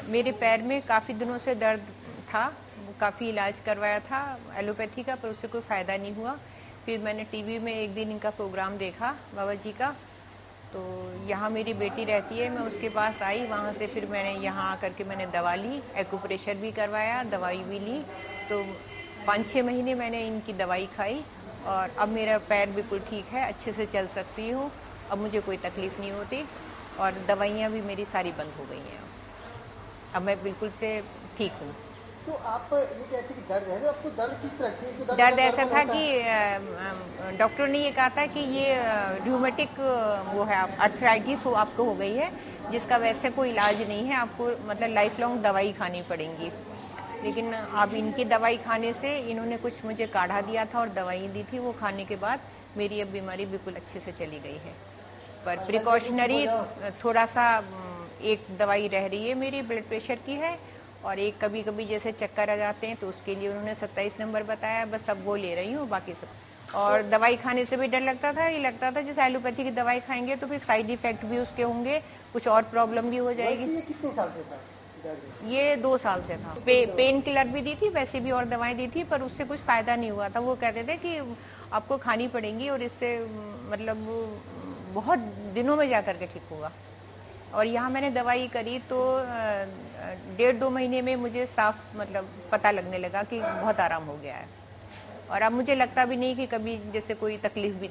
मेरे पैर में काफ़ी दिनों से दर्द था, काफ़ी इलाज करवाया था एलोपैथी का, पर उससे कोई फ़ायदा नहीं हुआ। फिर मैंने टीवी में एक दिन इनका प्रोग्राम देखा बाबा जी का, तो यहाँ मेरी बेटी रहती है, मैं उसके पास आई, वहाँ से फिर मैंने यहाँ आकर के मैंने दवा ली, एक्यूप्रेशर भी करवाया, दवाई भी ली। तो 5-6 महीने मैंने इनकी दवाई खाई और अब मेरा पैर बिल्कुल ठीक है, अच्छे से चल सकती हूँ, अब मुझे कोई तकलीफ़ नहीं होती और दवाइयाँ भी मेरी सारी बंद हो गई हैं। अब मैं बिल्कुल से ठीक हूँ। तो आप ये कहते हैं कि दर्द है, तो आपको दर्द किस तरह की है? दर्द दर्द मतलब ऐसा नॉर्मल था होता कि है? डॉक्टर ने ये कहा था कि ये र्यूमेटिक वो है, अर्थराइटिस हो आपको हो गई है, जिसका वैसे कोई इलाज नहीं है, आपको मतलब लाइफ लॉन्ग दवाई खानी पड़ेंगी। लेकिन अब इनकी दवाई खाने से, इन्होंने कुछ मुझे काढ़ा दिया था और दवाई दी थी, वो खाने के बाद मेरी अब बीमारी बिल्कुल अच्छे से चली गई है। पर वैसे कुछ प्रिकॉशनरी वजह? थोड़ा सा एक दवाई रह रही है मेरी ब्लड प्रेशर की है, और एक कभी कभी जैसे चक्कर आ जाते हैं तो उसके लिए उन्होंने 27 नंबर बताया, बस अब वो ले रही हूँ, बाकी सब। तो और दवाई खाने से भी डर लगता था, ये लगता था जैसे एलोपैथी की दवाई खाएंगे तो फिर साइड इफेक्ट भी उसके होंगे, कुछ और प्रॉब्लम भी हो जाएगी। वैसे ये कितने साल से था दर्द? ये 2 साल से था। पेन किलर भी दी थी, वैसे भी और दवाएं दी थी, पर उससे कुछ फायदा नहीं हुआ था। वो कहते थे कि आपको खानी पड़ेंगी और इससे मतलब बहुत दिनों में जा करके ठीक होगा। और यहाँ मैंने दवाई करी तो 1.5-2 महीने में मुझे साफ मतलब पता लगने लगा कि बहुत आराम हो गया है, और अब मुझे लगता भी नहीं कि कभी जैसे कोई तकलीफ भी